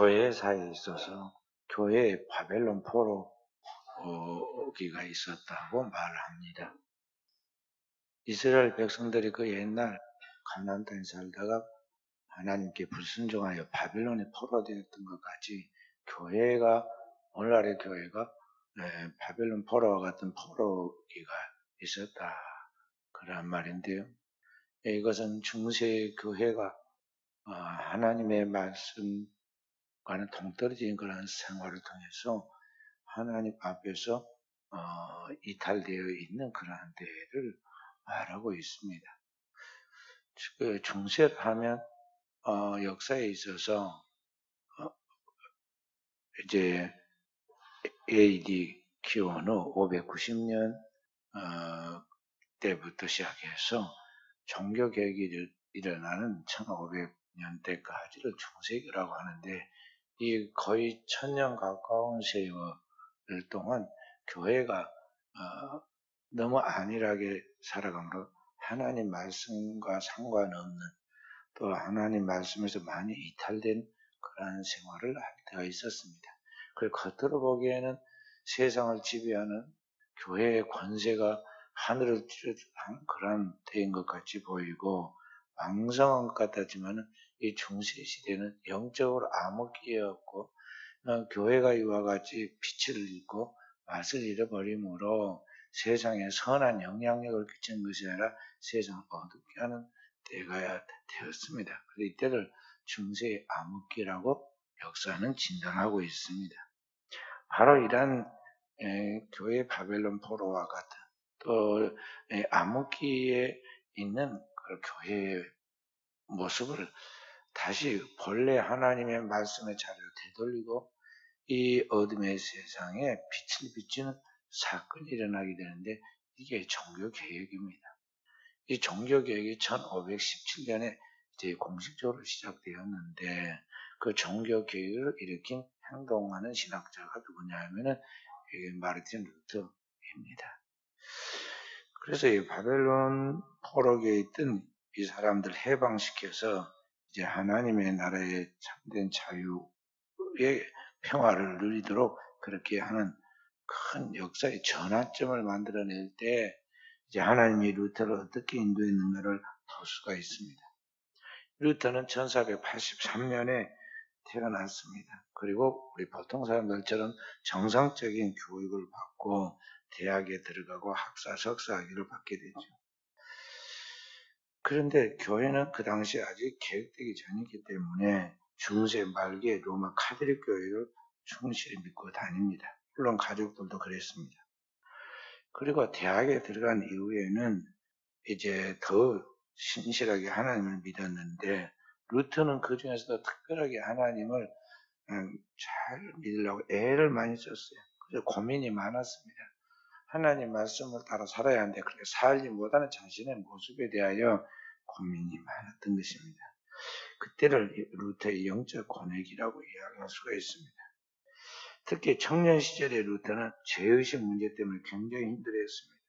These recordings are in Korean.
교회사에 있어서 교회에 바벨론 포로기가 있었다고 말합니다. 이스라엘 백성들이 그 옛날 가나안 땅에 살다가 하나님께 불순종하여 바벨론에 포로되었던 것 같이 오늘날의 교회가 바벨론 포로와 같은 포로기가 있었다. 그런 말인데요. 이것은 중세 교회가 하나님의 말씀과는 동떨어진 그런 생활을 통해서 하나님 앞에서 이탈되어 있는 그러한 때를 말하고 있습니다. 그 중세를 하면 역사에 있어서 이제 AD 기원후 590년 때부터 시작해서 종교개혁이 일어나는 1500년대까지를 중세기라고 하는데 이 거의 1000년 가까운 세월 동안 교회가 너무 안일하게 살아감으로 하나님 말씀과 상관없는 또 하나님 말씀에서 많이 이탈된 그러한 생활을 할 때가 있었습니다. 그 겉으로 보기에는 세상을 지배하는 교회의 권세가 하늘을 찌르는 그런 때인 것 같이 보이고 왕성한 것 같았지만 이 중세 시대는 영적으로 암흑기였고 교회가 이와 같이 빛을 잃고 맛을 잃어버림으로 세상에 선한 영향력을 끼치는 것이 아니라 세상을 어둡게 하는 때가 되었습니다. 그래서 이때를 중세의 암흑기라고 역사는 진단하고 있습니다. 바로 이러한 교회 바벨론 포로와 같은 또 암흑기에 있는 그 교회의 모습을 다시 본래 하나님의 말씀의 자리로 되돌리고 이 어둠의 세상에 빛을 비추는 사건이 일어나게 되는데 이게 종교개혁입니다. 이 종교개혁이 1517년에 이제 공식적으로 시작되었는데 그 종교개혁을 일으킨 행동하는 신학자가 누구냐 하면은 이게 마르틴 루터입니다. 그래서 이 바벨론 포로기에 있던 이 사람들 해방시켜서 이제 하나님의 나라의 참된 자유의 평화를 누리도록 그렇게 하는 큰 역사의 전환점을 만들어낼 때 이제 하나님이 루터를 어떻게 인도했는가를 볼 수가 있습니다. 루터는 1483년에 태어났습니다. 그리고 우리 보통 사람들처럼 정상적인 교육을 받고 대학에 들어가고 학사, 석사학위를 받게 되죠. 그런데 교회는 그 당시에 아직 개혁되기 전이기 때문에 중세 말기에 로마 카톨릭 교회를 충실히 믿고 다닙니다. 물론 가족들도 그랬습니다. 그리고 대학에 들어간 이후에는 이제 더 신실하게 하나님을 믿었는데 루터는 그 중에서도 특별하게 하나님을 잘 믿으려고 애를 많이 썼어요. 그래서 고민이 많았습니다. 하나님 말씀을 따라 살아야 하는데 그렇게 살지 못하는 자신의 모습에 대하여 고민이 많았던 것입니다. 그때를 루터의 영적 고뇌기라고 이야기할 수가 있습니다. 특히 청년 시절의 루터는 죄의식 문제 때문에 굉장히 힘들어했습니다.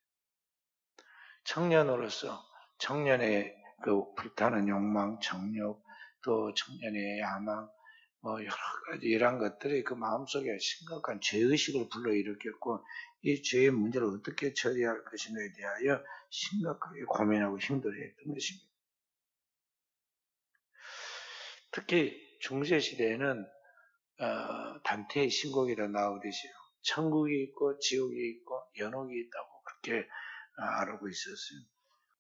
청년으로서 청년의 그 불타는 욕망, 정욕, 또 청년의 야망, 여러 가지 이러한 것들이 그 마음속에 심각한 죄의식을 불러일으켰고 이 죄의 문제를 어떻게 처리할 것인가에 대하여 심각하게 고민하고 힘들어했던 것입니다. 특히 중세시대에는 단테의 신곡이라 나오듯이 천국이 있고 지옥이 있고 연옥이 있다고 그렇게 알고 있었어요.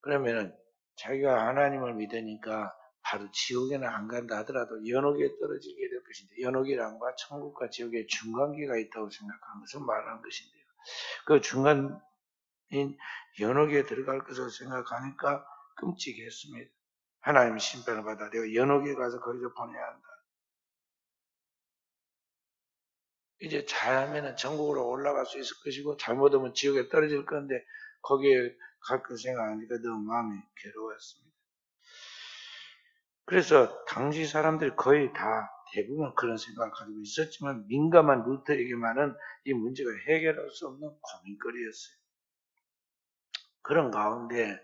그러면은 자기가 하나님을 믿으니까 바로 지옥에는 안 간다 하더라도 연옥에 떨어지게 될 것인데 연옥이란과 천국과 지옥의 중간계가 있다고 생각하는 것을 말하는 것인데요. 그 중간인 연옥에 들어갈 것을 생각하니까 끔찍했습니다. 하나님 심판을 받아 내가 연옥에 가서 거기서 보내야 한다. 이제 잘하면은 천국으로 올라갈 수 있을 것이고 잘못하면 지옥에 떨어질 건데 거기에 갈 것 생각하니까 너무 마음이 괴로웠습니다. 그래서 당시 사람들이 거의 다 대부분 그런 생각을 가지고 있었지만 민감한 루터에게만은 이 문제가 해결할 수 없는 고민거리였어요. 그런 가운데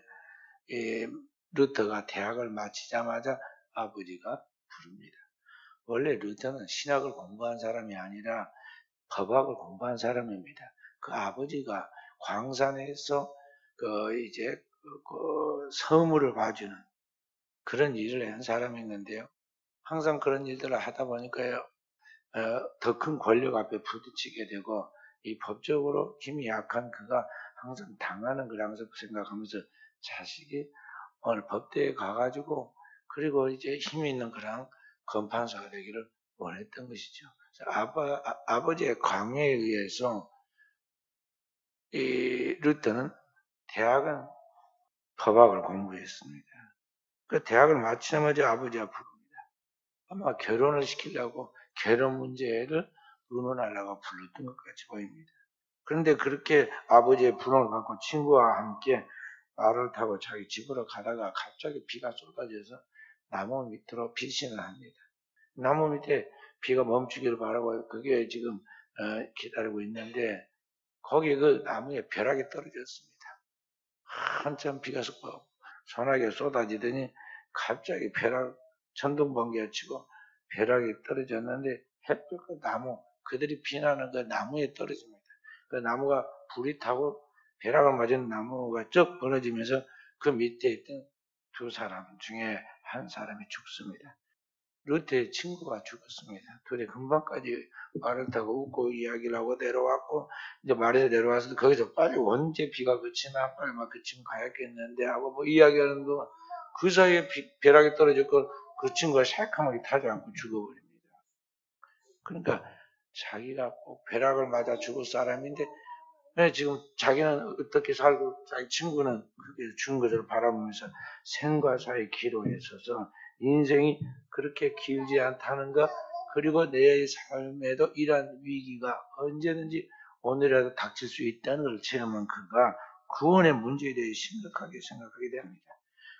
루터가 대학을 마치자마자 아버지가 부릅니다. 원래 루터는 신학을 공부한 사람이 아니라 법학을 공부한 사람입니다. 그 아버지가 광산에서 그 서물을 봐주는 그런 일을 한 사람이었는데요. 항상 그런 일들을 하다 보니까요, 더 큰 권력 앞에 부딪히게 되고, 이 법적으로 힘이 약한 그가 항상 당하는 걸 항상 생각하면서 자식이 오늘 법대에 가가지고, 그리고 이제 힘이 있는 그런 검판사가 되기를 원했던 것이죠. 아버지의 강요에 의해서 이 루터는 대학은 법학을 공부했습니다. 그 대학을 마치자마자 아버지가 부릅니다. 아마 결혼을 시키려고 결혼 문제를 의논하려고 불렀던 것 같이 보입니다. 그런데 그렇게 아버지의 불응을 받고 친구와 함께 말을 타고 자기 집으로 가다가 갑자기 비가 쏟아져서 나무 밑으로 피신을 합니다. 나무 밑에 비가 멈추기를 바라고 그게 지금 기다리고 있는데 거기에 그 나무에 벼락이 떨어졌습니다. 한참 비가 소나기가 쏟아지더니 갑자기 천둥번개가 치고 벼락이 떨어졌는데 햇볕과 나무, 그들이 피나는 그 나무에 떨어집니다. 그 나무가 불이 타고 벼락을 맞은 나무가 쩍 벌어지면서 그 밑에 있던 두 사람 중에 한 사람이 죽습니다. 루트의 친구가 죽었습니다. 둘이 금방까지 말을 타고 웃고 이야기를 하고 내려왔고, 이제 말에서 내려와서 거기서 빨리 언제 비가 그치나, 빨리 막 그치면 가야겠는데 하고 뭐 이야기하는 동안 그 사이에 벼락이 떨어졌고 그 친구가 새카맣게 타지 않고 죽어버립니다. 그러니까 자기가 꼭 벼락을 맞아 죽을 사람인데, 지금 자기는 어떻게 살고 자기 친구는 그렇게 죽은 것을 바라보면서 생과 사의 기로에 서서 인생이 그렇게 길지 않다는 것, 그리고 내 삶에도 이러한 위기가 언제든지 오늘이라도 닥칠 수 있다는 걸 체험한 그가 구원의 문제에 대해 심각하게 생각하게 됩니다.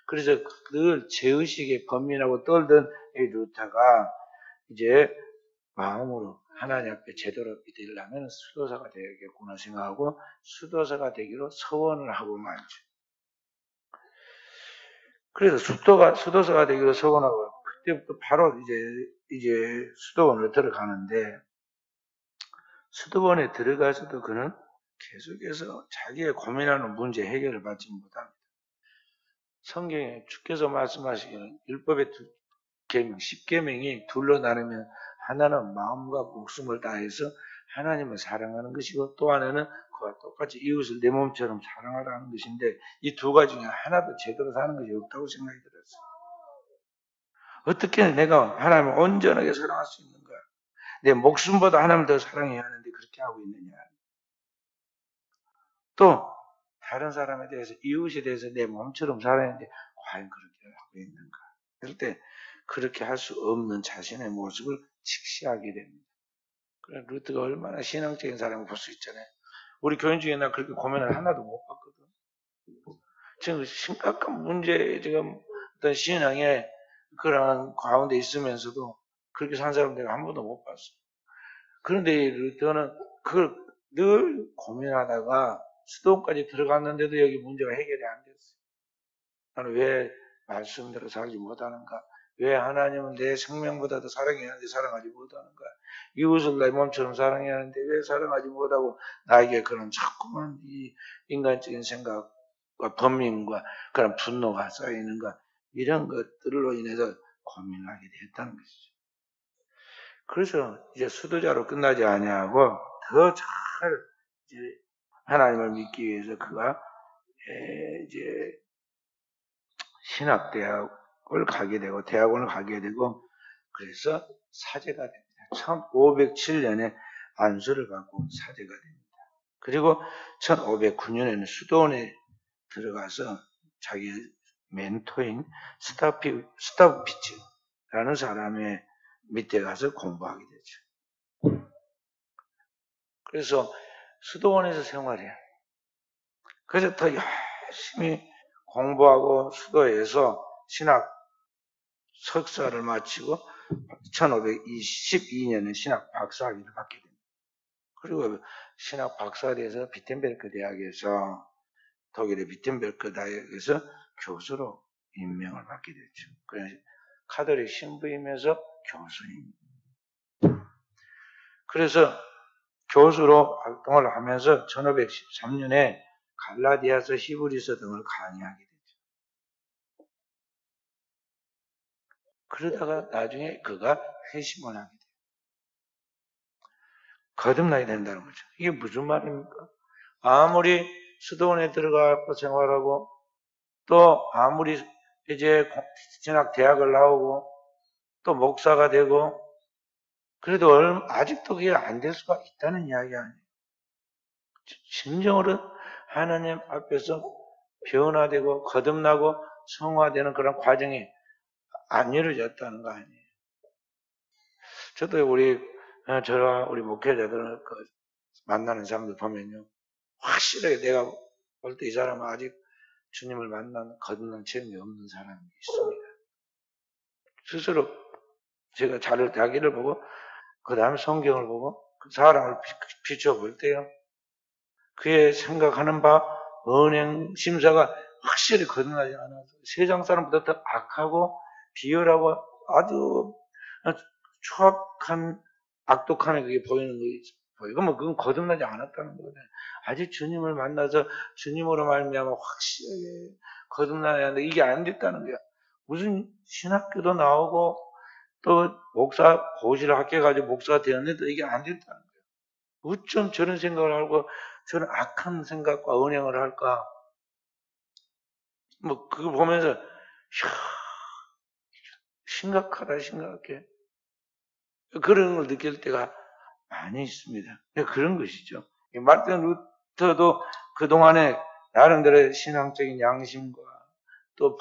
그래서 늘 죄의식에 번민하고 떨던 이 루터가 이제 마음으로 하나님 앞에 제대로 믿으려면 수도사가 되겠구나 생각하고 수도사가 되기로 서원을 하고 말죠. 그래서 수도사가 되기로 서원하고 그때부터 바로 이제 수도원으로 들어가는데, 수도원에 들어가서도 그는 계속해서 자기의 고민하는 문제 해결을 받지 못합니다. 성경에 주께서 말씀하시기는 율법의 두 계명, 10계명이 둘로 나누면 하나는 마음과 목숨을 다해서 하나님을 사랑하는 것이고 또 하나는 그와 똑같이 이웃을 내 몸처럼 사랑하라는 것인데, 이 두 가지 중에 하나도 제대로 사는 것이 없다고 생각이 들었어요. 어떻게 내가 하나님을 온전하게 사랑할 수 있는가? 내 목숨보다 하나님을 더 사랑해야 하는데 그렇게 하고 있느냐? 또 다른 사람에 대해서, 이웃에 대해서 내 몸처럼 살아야하는데 과연 그렇게 하고 있는가? 그럴 때 그렇게 할 수 없는 자신의 모습을 직시하게 됩니다. 그래, 루트가 얼마나 신앙적인 사람을 볼 수 있잖아요. 우리 교인 중에 나 그렇게 고민을 하나도 못 봤거든. 지금 심각한 문제, 지금 어떤 신앙의 그런 가운데 있으면서도 그렇게 산 사람 내가 한 번도 못 봤어. 그런데 루트는 그걸 늘 고민하다가 수도원까지 들어갔는데도 여기 문제가 해결이 안 됐어요. 나는 왜 말씀대로 살지 못하는가? 왜 하나님은 내 생명보다도 사랑해야 하는데 사랑하지 못하는가? 이웃을 내 몸처럼 사랑해야 하는데 왜 사랑하지 못하고 나에게 그런 자꾸만 이 인간적인 생각과 범민과 그런 분노가 쌓이는가? 이런 것들로 인해서 고민하게 됐다는 것이죠. 그래서 이제 수도자로 끝나지 아니하고 더 잘 하나님을 믿기 위해서 그가 이제 신학대학을 가게 되고 대학원을 가게 되고, 그래서 사제가 됩니다. 1507년에 안수를 받고 사제가 됩니다. 그리고 1509년에는 수도원에 들어가서 자기 멘토인 스타우피츠라는 사람의 밑에 가서 공부하게 되죠. 그래서 수도원에서 생활해요. 그래서 더 열심히 공부하고 수도에서 신학 석사를 마치고 1512년에 신학 박사학위를 받게 됩니다. 그리고 신학 박사대에서 비텐베르크 대학에서, 독일의 비텐베르크 대학에서 교수로 임명을 받게 됐죠. 그래서 카톨릭 신부이면서 교수입니다. 그래서 교수로 활동을 하면서 1513년에 갈라디아서, 히브리서 등을 강의하게 되죠. 그러다가 나중에 그가 회심을 하게 돼요. 거듭나게 된다는 거죠. 이게 무슨 말입니까? 아무리 수도원에 들어가서 생활하고 또 아무리 이제 진학 대학을 나오고 또 목사가 되고 그래도 아직도 그게 안 될 수가 있다는 이야기 아니에요. 진정으로 하나님 앞에서 변화되고 거듭나고 성화되는 그런 과정이 안 이루어졌다는 거 아니에요. 저도 저와 우리 목회자들을 만나는 사람들 보면요. 확실하게 내가 볼 때 이 사람은 아직 주님을 만난 거듭난 체험이 없는 사람이 있습니다. 스스로 제가 자기를 보고 그 다음에 성경을 보고 그 사람을 비춰볼 때요. 그의 생각하는 바 언행 심사가 확실히 거듭나지 않아서 세상 사람보다 더 악하고 비열하고 아주 추악한 악독함이 그게 보이는 거죠. 그러면 그건 거듭나지 않았다는 거거든요. 아직 주님을 만나서 주님으로 말미암아 확실하게 거듭나야 하는데 이게 안 됐다는 거야. 무슨 신학교도 나오고 또 목사 고시를 합격해가지고 목사가 되었는데도 이게 안 됐다는 거야. 어쩜 저런 생각을 하고 저런 악한 생각과 언행을 할까? 뭐 그거 보면서 심각하다 심각해. 그런 걸 느낄 때가 많이 있습니다. 그런 것이죠. 마르틴 루터도 그동안에 나름대로 신앙적인 양심과 또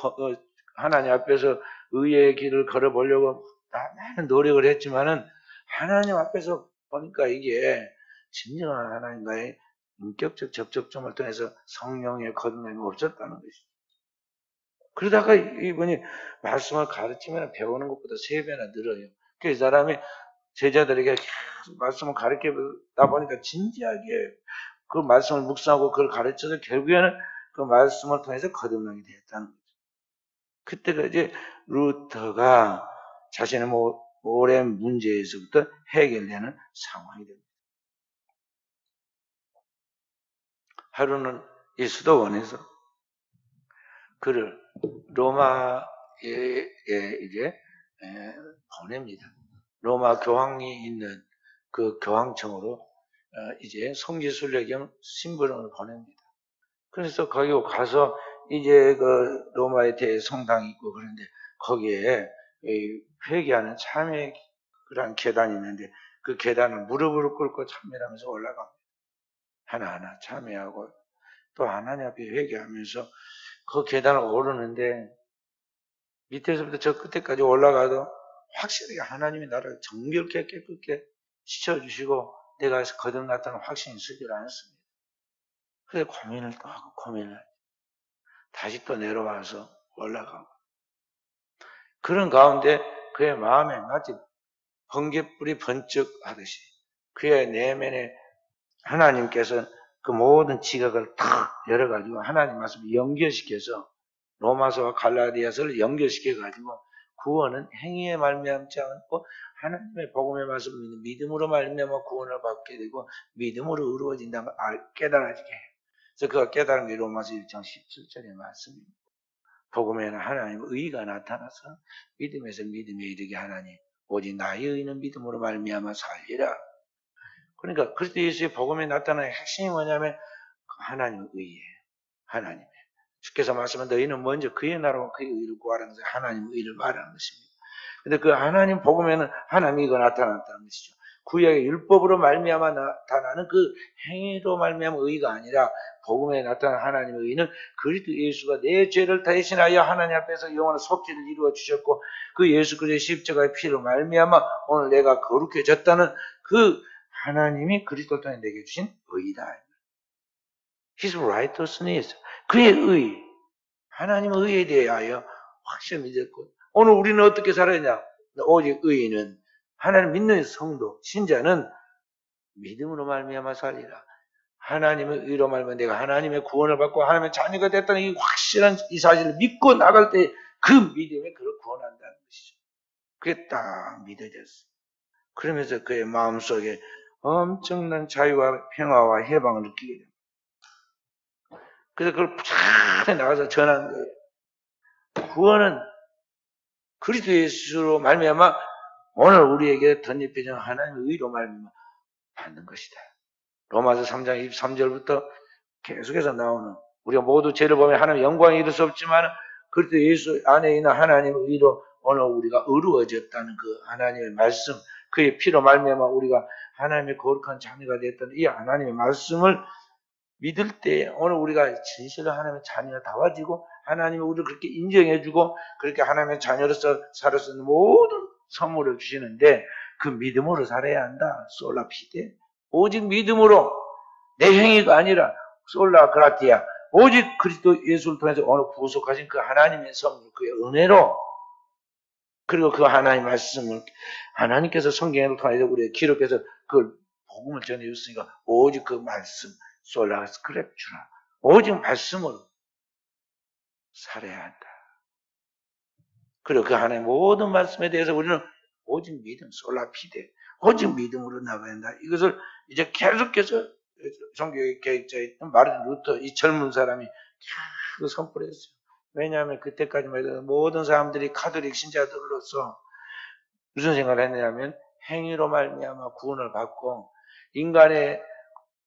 하나님 앞에서 의의 길을 걸어보려고 많은 노력을 했지만은 하나님 앞에서 보니까 이게 진정한 하나님과의 인격적 접촉점을 통해서 성령의 거듭남이 없었다는 것이죠. 그러다가 이분이 말씀을 가르치면 배우는 것보다 3배나 늘어요. 그 사람이 제자들에게 계속 말씀을 가르치다 보니까 진지하게 그 말씀을 묵상하고 그걸 가르쳐서 결국에는 그 말씀을 통해서 거듭나게 되었다는 거죠. 그때가 이제 루터가 자신의 오랜 문제에서부터 해결되는 상황이 됩니다. 하루는 이 수도원에서 그를 로마에 이제 보냅니다. 로마 교황이 있는 그 교황청으로 이제 성지순례 겸 심부름을 보냅니다. 그래서 거기 가서 이제 그 로마에 대해 성당이 있고 그런데 거기에 회개하는 참회 그런 계단이 있는데 그 계단을 무릎을 꿇고 참회를 하면서 올라갑니다. 하나하나 참회하고 또 하나님 앞에 회개하면서 그 계단을 오르는데 밑에서부터 저 끝에까지 올라가도 확실하게 하나님이 나를 정결케 깨끗게 씻어주시고 내가 거듭났다는 확신이 있지를 않습니다. 그래서 고민을 또 하고 고민을 다시 또 내려와서 올라가고 그런 가운데 그의 마음에 마치 번개불이 번쩍 하듯이 그의 내면에 하나님께서 그 모든 지각을 탁 열어가지고 하나님 말씀을 연결시켜서 로마서와 갈라디아서를 연결시켜가지고 구원은 행위에 말미암지 않고 하나님의 복음의 말씀을 믿는 믿음으로 말미암아 구원을 받게 되고 믿음으로 이루어진다는 걸 깨달아지게 해요. 그래서 그가 깨달은 게 로마서 1장 17절의 말씀입니다. 복음에는 하나님의 의가 나타나서 믿음에서 믿음에 이르게 하나니 오직 나의 의는 믿음으로 말미암아 살리라. 그러니까 그리스도 예수의 복음에 나타나는 핵심이 뭐냐면 하나님의 의예요. 하나님의. 주께서 말씀한 너희는 먼저 그의 나라와 그의 의를 구하라는 것을 하나님의 의를 말하는 것입니다. 근데 그 하나님 복음에는 하나님의 의가 나타났다는 것이죠. 구약의 율법으로 말미암아 나타나는 그 행위로 말미암아 의가 아니라 복음에 나타난 하나님의 의는 그리스도 예수가 내 죄를 대신하여 하나님 앞에서 영원한 속죄를 이루어 주셨고 그 예수 그리스도의 십자가의 피로 말미암아 오늘 내가 거룩해졌다는 그 하나님이 그리스도 통해 내게 주신 의다. His righteousness, 그의 의, 하나님의 의에 대하여 확실히 믿었고 오늘 우리는 어떻게 살아야 오직 의인은 하나님 믿는 성도, 신자는 믿음으로 말미암아 살리라. 하나님의 의로 말미암아 내가 하나님의 구원을 받고 하나님의 자녀가 됐다는 이 확실한 이 사실을 믿고 나갈 때 그 믿음에 그를 구원한다는 것이죠. 그게 딱 믿어졌어요. 그러면서 그의 마음속에 엄청난 자유와 평화와 해방을 느끼게 됩니다. 그래서 그걸 부산에 나가서 전하는 거예요. 구원은 그리스도 예수로 말미암아 오늘 우리에게 덧입혀진 하나님의 의로 말미암아 받는 것이다. 로마서 3장 23절부터 계속해서 나오는, 우리가 모두 죄를 보면 하나님의 영광에 이를 수 없지만 그리스도 예수 안에 있는 하나님의 의로 오늘 우리가 의로워졌다는 그 하나님의 말씀, 그의 피로 말미암아 우리가 하나님의 거룩한 자녀가 됐다는 이 하나님의 말씀을 믿을 때 오늘 우리가 진실로 하나님의 자녀가 다워지고 하나님이 우리를 그렇게 인정해주고 그렇게 하나님의 자녀로서 살을 수 있는 모든 선물을 주시는데 그 믿음으로 살아야 한다. 솔라 피데. 오직 믿음으로, 내 행위가 아니라 솔라 그라티아, 오직 그리스도 예수를 통해서 오늘 구속하신 그 하나님의 선물, 그의 은혜로, 그리고 그 하나님의 말씀을 하나님께서 성경을 통해서 우리에게 기록해서 그 복음을 전해주셨으니까 오직 그 말씀, 솔라 스크랩추라, 오직 말씀으로 살아야 한다. 그리고 그 하나님의 모든 말씀에 대해서 우리는 오직 믿음, 솔라 피데, 오직 믿음으로 나가야 한다. 이것을 이제 계속해서 종교의 계획자였던 마르틴 루터, 이 젊은 사람이 계속 선포했어요. 왜냐하면 그때까지만 해도 모든 사람들이 카톨릭 신자들로서 무슨 생각을 했냐면 행위로 말미암아 구원을 받고, 인간의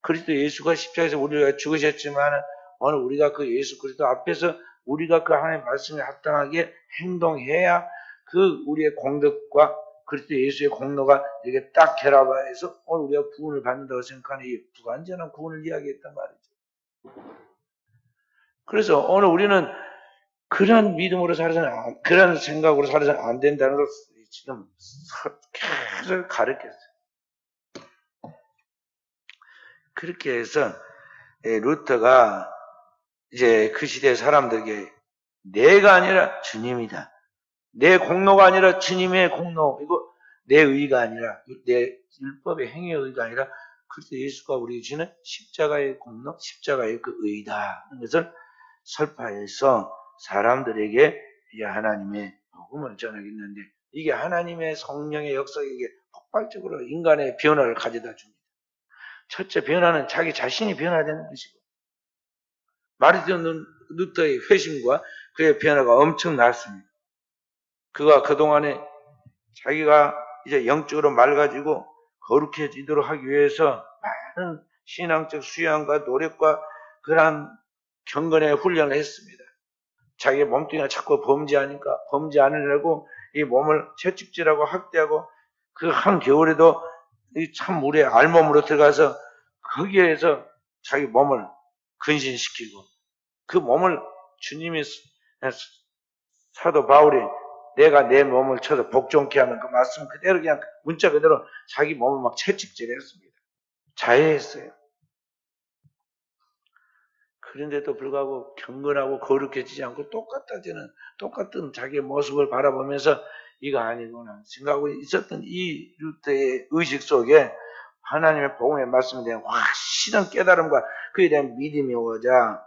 그리스도 예수가 십자가에서 우리가 죽으셨지만 오늘 우리가 그 예수 그리스도 앞에서 우리가 그 하나님의 말씀에 합당하게 행동해야 그 우리의 공덕과 그리스도 예수의 공로가 이렇게 딱 결합해서 오늘 우리가 구원을 받는다고 생각하는 이 불완전한 구원을 이야기했단 말이죠. 그래서 오늘 우리는 그런 믿음으로 살아서는, 그런 생각으로 살아서는 안 된다는 걸 지금 계속 가르쳤어요. 그렇게 해서 루터가 이제 그 시대 사람들에게 내가 아니라 주님이다. 내 공로가 아니라 주님의 공로, 이거 내 의가 아니라, 내 율법의 행위의 의가 아니라 그리스도 예수가 우리에게 주는 십자가의 공로, 십자가의 그 의다. 이것을 설파해서 사람들에게 이제 하나님의 복음을 전하겠는데, 이게 하나님의 성령의 역사에 폭발적으로 인간의 변화를 가져다 줍니다. 첫째 변화는 자기 자신이 변화되는 것이고, 마르틴 루터의 회심과 그의 변화가 엄청났습니다. 그가 그동안에 자기가 이제 영적으로 맑아지고 거룩해지도록 하기 위해서 많은 신앙적 수양과 노력과 그러한 경건의 훈련을 했습니다. 자기 몸뚱이가 자꾸 범죄하니까 범죄 안 하려고 이 몸을 채찍질하고 학대하고, 그 한겨울에도 이 찬물에 알몸으로 들어가서 거기에서 자기 몸을 근신시키고, 그 몸을 주님이, 사도 바울이 내가 내 몸을 쳐서 복종케 하는 그 말씀 그대로 그냥 문자 그대로 자기 몸을 막 채찍질했습니다. 자해했어요. 그런데도 불구하고 경건하고 거룩해지지 않고 똑같은 자기의 모습을 바라보면서 이거 아니구나 생각하고 있었던 이 루터의 의식 속에 하나님의 복음의 말씀에 대한 확실한 깨달음과 그에 대한 믿음이 오자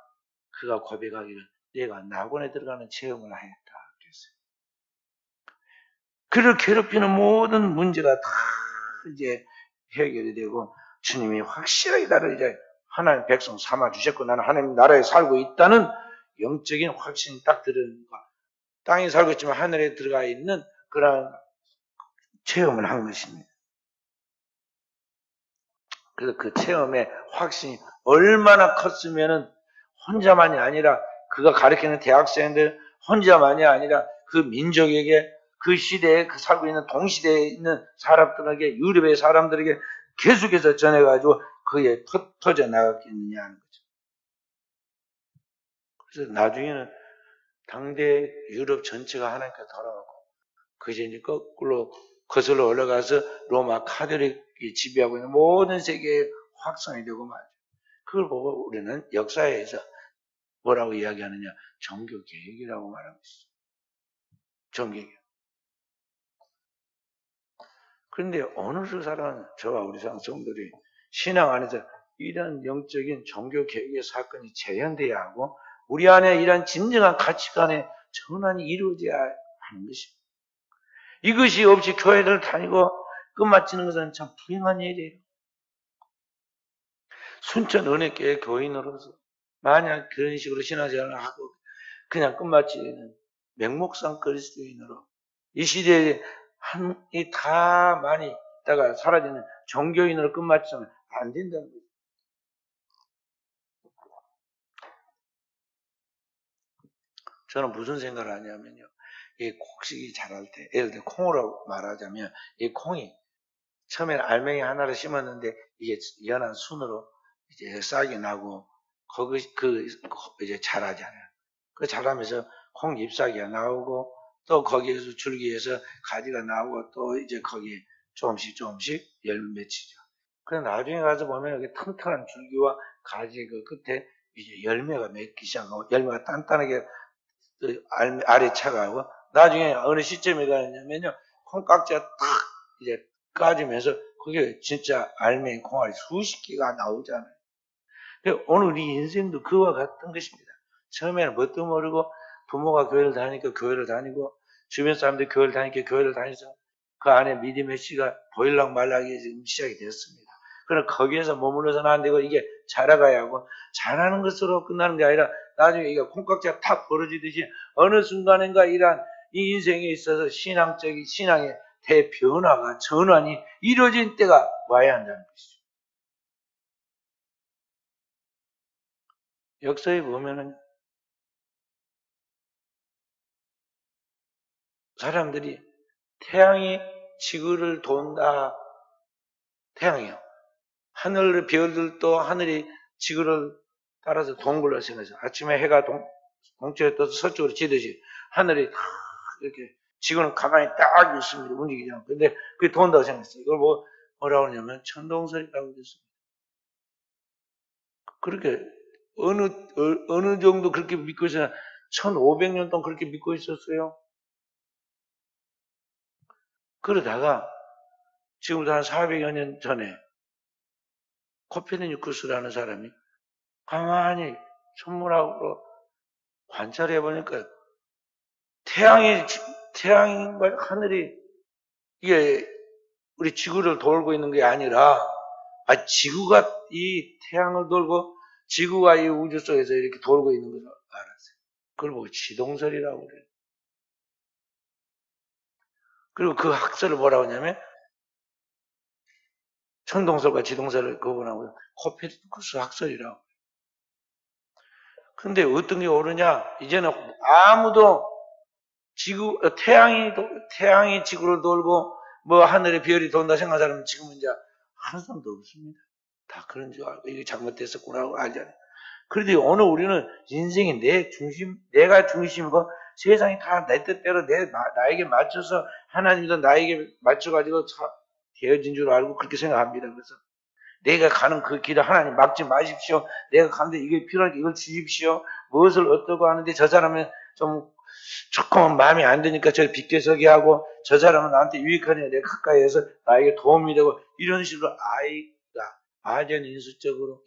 그가 고백하기를 내가 낙원에 들어가는 체험을 하였다 그랬어요. 그를 괴롭히는 모든 문제가 다 이제 해결이 되고 주님이 확실하게 나를 이제 하나님 백성 삼아 주셨고 나는 하나님 나라에 살고 있다는 영적인 확신이 딱 들은 거. 땅에 살고 있지만 하늘에 들어가 있는 그런 체험을 한 것입니다. 그래서 그 체험의 확신이 얼마나 컸으면은 혼자만이 아니라 그가 가르치는 대학생들 혼자만이 아니라 그 민족에게 그 시대에 그 살고 있는 동시대에 있는 사람들에게 유럽의 사람들에게 계속해서 전해가지고 그에 터져 나갔겠느냐 하는 거죠. 그래서 나중에는 당대 유럽 전체가 하나님께 돌아가고 그제 이제 거꾸로 거슬러 올라가서 로마 카톨릭이 지배하고 있는 모든 세계에 확산이 되고 말이죠. 그걸 보고 우리는 역사에서 뭐라고 이야기하느냐? 종교개혁이라고 말하고 있어요. 종교개혁. 그런데 어느 사람은 저와 우리 성도들이 신앙 안에서 이런 영적인 종교개혁의 사건이 재현돼야 하고 우리 안에 이런 진정한 가치관의 전환이 이루어져야 하는 것입니다. 이것이 없이 교회를 다니고 끝마치는 것은 참 불행한 일이에요. 순천 은혜교회 교인으로서 만약 그런 식으로 신앙생활을 하고 그냥 끝마치는 맹목상 그리스도인으로 이 시대에 한이 다 많이 있다가 사라지는 종교인으로 끝마치면 안 된다는 거죠. 저는 무슨 생각을 하냐면요. 이 곡식이 자랄 때, 예를 들어 콩으로 말하자면 이 콩이 처음에는 알맹이 하나를 심었는데 이게 연한 순으로 이제 싹이 나고 이제 자라잖아요. 그 자라면서 콩 잎사귀가 나오고 또 거기에서 줄기에서 가지가 나오고 또 이제 거기에 조금씩 열매 맺히죠. 그래 나중에 가서 보면 이렇게 튼튼한 줄기와 가지 그 끝에 이제 열매가 맺기 시작하고 열매가 단단하게 아래 차가고 나중에 어느 시점에 가냐면요 콩깍지가 탁 이제 까지면서 그게 진짜 알맹이 콩알이 수십 개가 나오잖아요. 오늘 우리 인생도 그와 같은 것입니다. 처음에는 뭣도 모르고 부모가 교회를 다니니까 교회를 다니고 주변 사람들이 교회를 다니니까 교회를 다니서 그 안에 믿음의 씨가 보일락 말락이 지금 시작이 되었습니다. 그러나 거기에서 머물러서는 안 되고 이게 자라가야 하고 자라는 것으로 끝나는 게 아니라 나중에 이게 콩깍지가 탁 벌어지듯이 어느 순간인가 이러한 이 인생에 있어서 신앙의 대변화가 전환이 이루어진 때가 와야 한다는 것이죠. 역사에 보면은 사람들이 태양이 지구를 돈다. 태양이요. 하늘 별들도 하늘이 지구를 따라서 돈 걸로 생각해서 아침에 해가 동쪽에 떠서 서쪽으로 지듯이 하늘이 다 이렇게 지구는 가만히 딱 있습니다. 움직이지 않고. 근데 그게 돈다고 생각했어요. 이걸 뭐라고 하냐면 천동설이라고 그랬습니다. 그렇게 어느 정도 그렇게 믿고 있어요. 1500년 동안 그렇게 믿고 있었어요. 그러다가 지금부터 한 400여 년 전에 코페르니쿠스라는 사람이 가만히 천문학으로 관찰해 보니까 태양과 하늘이 이게 우리 지구를 돌고 있는 게 아니라 지구가 이 태양을 돌고 지구가 이 우주 속에서 이렇게 돌고 있는 걸 알았어요. 그걸 보고 지동설이라고 그래요. 그리고 그 학설을 뭐라고 하냐면 천동설과 지동설을 구분하고 코페르니쿠스 학설이라고. 근데 어떤 게 옳으냐? 이제는 아무도 태양이 지구를 돌고 뭐 하늘에 별이 돈다 생각하는 사람은 지금은 이제 한 사람도 없습니다. 다 그런 줄 알고 이게 잘못됐었구나 하고 알잖아요. 그런데 오늘 우리는 인생이 내가 중심이고 세상이 다 내 뜻대로 나에게 맞춰서 하나님도 나에게 맞춰가지고 되어진 줄 알고 그렇게 생각합니다. 그래서 내가 가는 그 길을 하나님 막지 마십시오. 내가 가는데 이게 필요하니까 이걸 주십시오. 무엇을 어떠고 하는데 저 사람은 좀 조금 마음에 안 드니까 저 빗겨서기 하고 저 사람은 나한테 유익하니까 내가 가까이 해서 나에게 도움이 되고 이런 식으로 아이가 아전인수적으로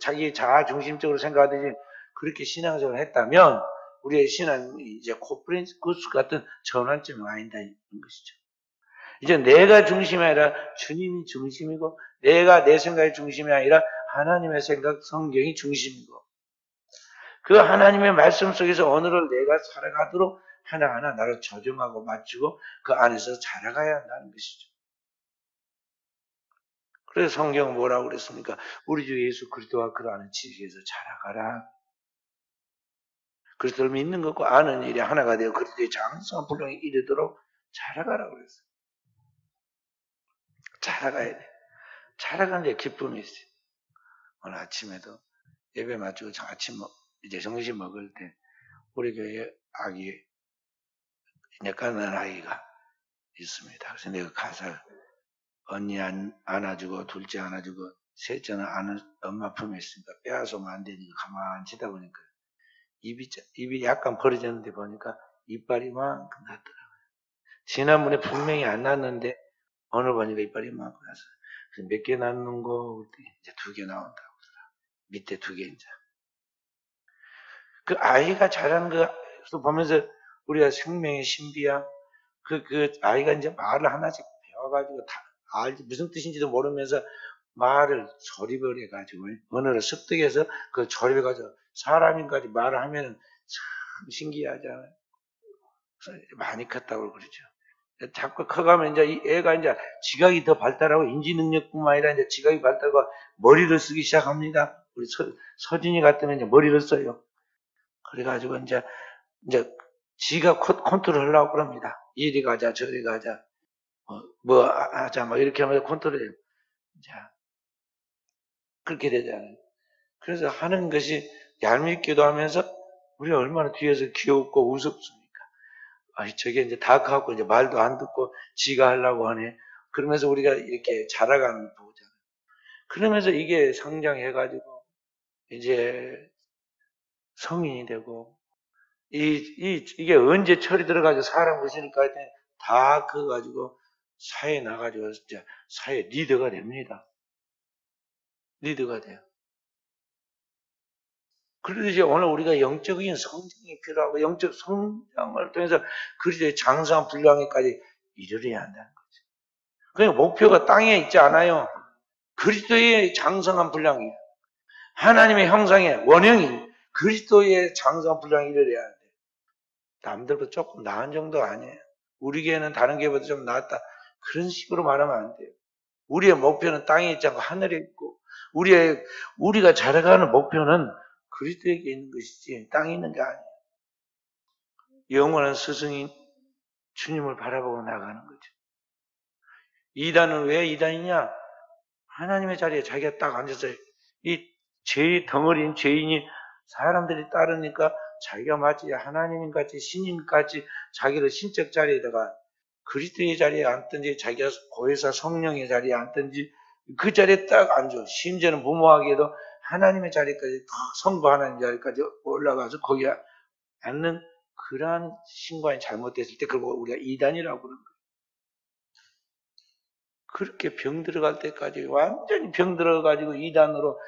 자기 자아 중심적으로 생각하듯이 그렇게 신앙생활을 했다면 우리의 신앙이 이제 코프린스쿠스 같은 전환점이 와 있다는 것이죠. 이제 내가 중심이 아니라 주님이 중심이고 내가 내 생각이 중심이 아니라 하나님의 생각, 성경이 중심이고 그 하나님의 말씀 속에서 오늘을 내가 살아가도록 하나하나 나를 조정하고 맞추고 그 안에서 자라가야 한다는 것이죠. 그래서 성경은 뭐라고 그랬습니까? 우리 주 예수 그리스도와 그 안에 지식에서 자라가라. 그리스도를 믿는 것과 아는 일이 하나가 되어 그리스도의 장성한 분량에 이르도록 자라가라고 그랬어요. 자라가야 돼. 자라가는 데 기쁨이 있어요. 오늘 아침에도 예배 마치고 이제 점심 먹을 때 우리 교회 아기 넷가는 아이가 있습니다. 그래서 내가 가서 언니 안아주고 둘째 안아주고 셋째는 엄마 품에 있으니까 빼앗으면 안 되니까 가만히 치다 보니까 입이 약간 벌어졌는데 보니까 이빨이 이만큼 났더라고요. 지난번에 분명히 안 났는데 오늘 보니까 이빨이 이만큼 났어요. 그래서 몇 개 났는 거 이제 2개 나온다고 그러더라고요. 밑에 2개 이제. 그 아이가 자라는 거 보면서 우리가 생명의 신비야. 그 아이가 이제 말을 하나씩 배워가지고 무슨 뜻인지도 모르면서 말을 조립을 해가지고, 언어를 습득해서 그 조립해가지고, 사람인까지 말을 하면은 참 신기하잖아요. 많이 컸다고 그러죠. 자꾸 커가면 이제 이 애가 이제 지각이 더 발달하고 인지 능력뿐만 아니라 이제 지각이 발달하고 머리를 쓰기 시작합니다. 우리 서진이 같으면 이제 머리를 써요. 그래가지고 이제 지가 컨트롤 하려고 그럽니다. 이리 가자, 저리 가자, 뭐 하자, 뭐 이렇게 하면서 컨트롤해요. 자, 그렇게 되잖아요. 그래서 하는 것이 얄밉기도 하면서 우리가 얼마나 뒤에서 귀엽고 우습습니까? 저게 이제 다 커갖고 이제 말도 안 듣고 지가 하려고 하네. 그러면서 우리가 이렇게 자라가는 보잖아요. 그러면서 이게 성장해가지고 이제 성인이 되고 이게 언제 철이 들어가지고 사람 보시니까 다 커가지고 사회에 나가지고 진짜 사회 리더가 됩니다. 리더가 돼요. 그러듯이 오늘 우리가 영적인 성장이 필요하고 영적 성장을 통해서 그리스도의 장성한 분량에까지 이르러야 한다는 거죠. 그러니까 목표가 땅에 있지 않아요. 그리스도의 장성한 분량이에요. 하나님의 형상의 원형인 그리스도의 장성한 분량에 이르러야 돼. 남들보다 조금 나은 정도 아니에요. 우리 교회는 다른 교회보다 좀 낫다. 그런 식으로 말하면 안 돼요. 우리의 목표는 땅에 있지 않고 하늘에 있고, 우리가 자라가는 목표는 그리스도에게 있는 것이지 땅에 있는 게 아니에요. 영원한 스승인 주님을 바라보고 나가는 거죠. 이단은 왜 이단이냐? 하나님의 자리에 자기가 딱 앉아서 이 덩어리인 죄인이 사람들이 따르니까 자기가 마치 하나님같이 신인같이 자기를 신적 자리에다가 그리스도의 자리에 앉든지 자기가 고해사 성령의 자리에 앉든지 그 자리에 딱 앉아. 심지어는 무모하게도 하나님의 자리까지 성부 하나님 자리까지 올라가서 거기에 앉는 그러한 신관이 잘못됐을 때 그걸 우리가 이단이라고 그러는 거예요. 그렇게 병 들어갈 때까지 완전히 병 들어가지고 이단으로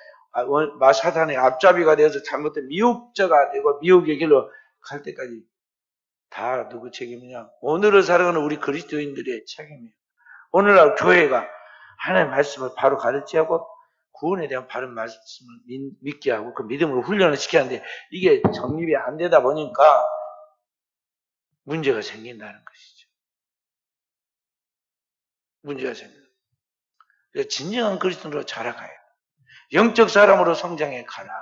사탄의 앞잡이가 되어서 잘못된 미혹자가 되고 미혹의 길로 갈 때까지 다 누구 책임이냐? 오늘을 살아가는 우리 그리스도인들의 책임이에요. 오늘날 교회가 하나님의 말씀을 바로 가르치고 구원에 대한 바른 말씀을 믿게 하고 그 믿음으로 훈련을 시켜야 하는데 이게 정립이 안 되다 보니까 문제가 생긴다는 것이죠. 문제가 생겨요. 그래서 진정한 그리스도인으로 자라가요. 영적 사람으로 성장해 가라.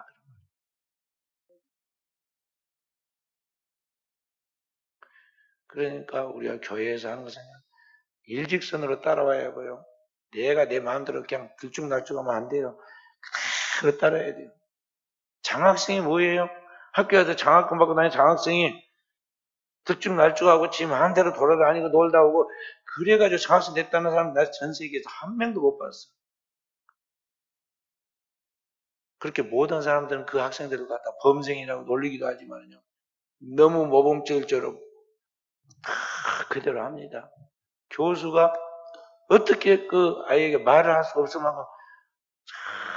그러니까 우리가 교회에서 하는 것은 일직선으로 따라와야 하고요. 내가 내 마음대로 그냥 들쭉날쭉하면 안 돼요. 그대로 따라야 돼요. 장학생이 뭐예요? 학교에서 장학금 받고 다니는 장학생이 들쭉날쭉하고 지 마음대로 돌아다니고 놀다 오고 그래가지고 장학생 됐다는 사람 나 전 세계에서 한 명도 못 봤어. 그렇게 모든 사람들은 그 학생들을 갖다 범생이라고 놀리기도 하지만요. 너무 모범적일처럼 그대로 합니다. 교수가 어떻게 그 아이에게 말을 할 수 없을 만큼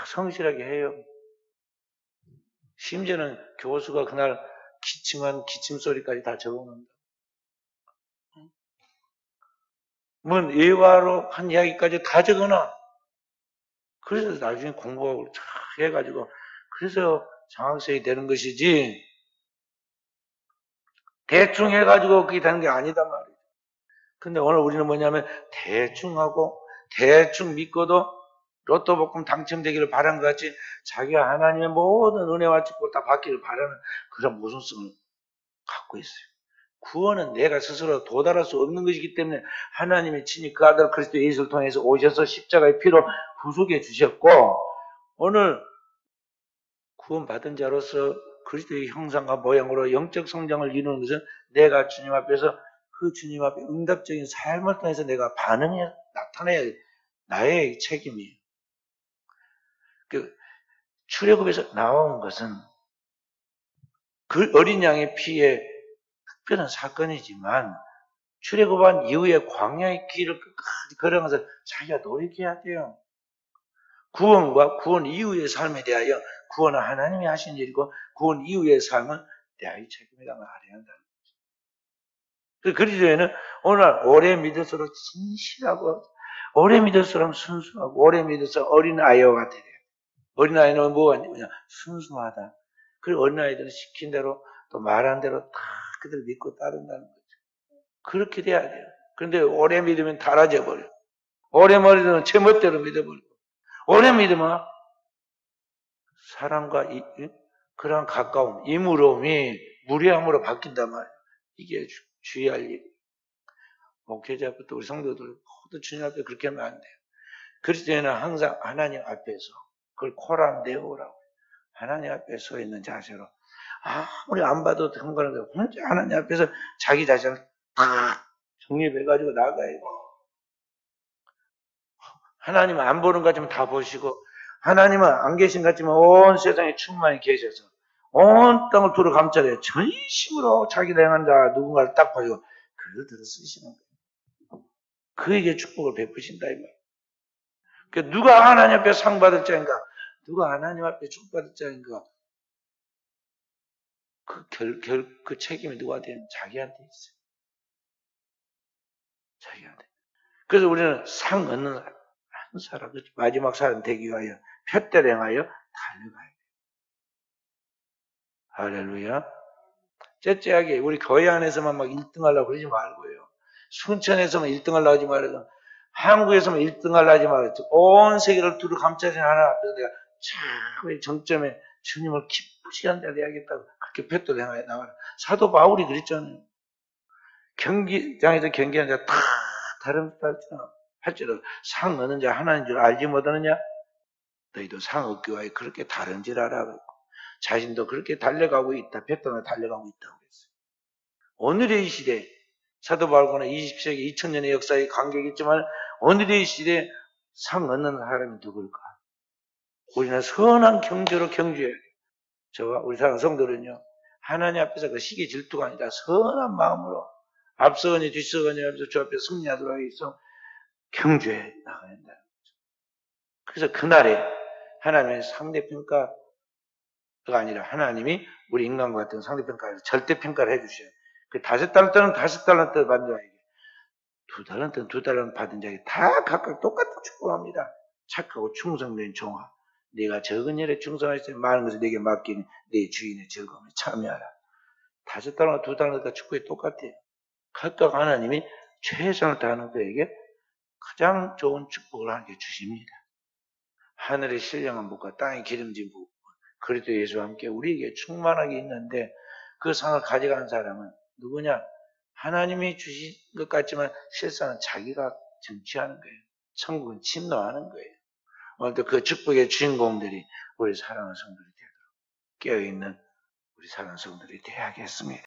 성실하게 해요. 심지어는 교수가 그날 기침한 기침소리까지 다 적어놓는다. 뭔 예화로 한 이야기까지 다 적어놔. 그래서 나중에 공부하고 해가지고 그래서 장학생이 되는 것이지 대충 해가지고 그게 되는 게 아니다 말이에요. 근데 오늘 우리는 뭐냐면 대충 하고 대충 믿고도 로또 복권 당첨되기를 바란 것 같이 자기가 하나님의 모든 은혜와 축복을 다 받기를 바라는 그런 모순성을 갖고 있어요. 구원은 내가 스스로 도달할 수 없는 것이기 때문에 하나님이 친히 그 아들 그리스도 예수를 통해서 오셔서 십자가의 피로 구속해 주셨고 오늘 구원받은 자로서 그리스도의 형상과 모양으로 영적 성장을 이루는 것은 내가 주님 앞에서 그 주님 앞에 응답적인 삶을 통해서 내가 반응해 나타내야 나의 책임이에요. 그 출애굽에서 나온 것은 그 어린 양의 피에 특별한 사건이지만 출애굽한 이후에 광야의 길을 끝까지 걸어가면서 자기가 노력해야 돼요. 구원과 구원 이후의 삶에 대하여 구원은 하나님이 하신 일이고 구원 이후의 삶은 내의 책임이라고 알아야 한다는 거죠. 그리스도에는 오늘 오래 믿을수록 진실하고 오래 믿을수록 순수하고, 오래 믿어서 어린아이와 같아야 돼요. 어린아이는 뭐냐? 순수하다. 그리고 어린아이들은 시킨 대로, 또 말한 대로 다 그들 믿고 따른다는 거죠. 그렇게 돼야 돼요. 그런데 오래 믿으면 달아져 버려. 오래 믿으면 제 멋대로 믿어버리고. 오래 믿으면 사람과 그런 가까움, 이물음이 무례함으로 바뀐단 말이에요. 이게 주의할 일. 목회자부터 우리 성도들 모두 주님 앞에 그렇게 하면 안 돼요. 그리스도인은 항상 하나님 앞에서 그걸 코람 내오라고. 하나님 앞에 서 있는 자세로 아무리 안 봐도 상관없는데 혼자 하나님 앞에서 자기 자신을 다 정립해가지고 나가야 돼요. 하나님은 안 보는 것 같지만 다 보시고, 하나님은 안 계신 것 같지만 온 세상에 충만히 계셔서 온 땅을 두루 감싸려 전심으로 자기를 행한 자 누군가를 딱 봐주고 그를 들어 쓰시는 거예요. 그에게 축복을 베푸신다 이 말이에요. 그러니까 누가 하나님 앞에 상 받을 자인가, 누가 하나님 앞에 축복받을 자인가, 그 책임이 누구한테 있는? 자기한테 있어요. 자기한테. 그래서 우리는 상 얻는 사람, 한 사람, 마지막 사람 되기 위하여 푯대를 행하여 달려가야 돼요. 할렐루야. 째째하게 우리 교회 안에서만 막 1등 하려고 그러지 말고요. 순천에서만 1등 하려고 하지 말고, 한국에서만 1등 하려고 하지 말고, 온 세계를 두루 감싸진 하나 앞에서 내가 참 정점에 주님을 기쁘시게 한다 해야겠다고 그렇게 푯대를 행하여 나가라. 사도 바울이 그랬잖아요. 경기장에서 경기하는 자 다 다른 할지라도 상 얻는 자 하나인 줄 알지 못하느냐? 너희도 상 얻기 위하여 그렇게 다른 줄 알아. 자신도 그렇게 달려가고 있다. 뱃돈을 달려가고 있다고 그랬어요. 오늘의 이 시대, 사도 바울은 20세기 2000년의 역사에 관계가 있지만 오늘의 이 시대에 상 얻는 사람이 누굴까? 우리는 선한 경주로 경주해야 돼요. 저와 우리 사랑 성도는요, 하나님 앞에서 그 시기 질투가 아니라 선한 마음으로 앞서거니 뒤서거니 하면서 주 앞에 승리하도록 해서 경주해 나가야 된다는 거죠. 그래서 그날에 하나님의 상대평가가 아니라 하나님이 우리 인간과 같은 상대평가를 절대평가를 해주셔요. 그 5달란트는 5달란트 받은 자에게, 2달란트는 2달란트 받은 자에게 다 각각 똑같은 축복합니다. 착하고 충성된 종아, 네가 적은 일에 충성하였으니 많은 것을 네게 맡기니 네 주인의 즐거움에 참여하라. 5달란트, 2달란트가 축복이 똑같아요. 각각 하나님이 최선을 다하는 그에게 가장 좋은 축복을 하나님께 주십니다. 하늘의 신령한 복과 땅의 기름진 복, 그리스도 예수와 함께 우리에게 충만하게 있는데 그 상을 가져가는 사람은 누구냐? 하나님이 주신 것 같지만 실상은 자기가 정치하는 거예요. 천국은 침노하는 거예요. 오늘도 그 축복의 주인공들이 우리 사랑하는 성도들이 되도록 깨어있는 우리 사랑하는 성도들이 되어야겠습니다.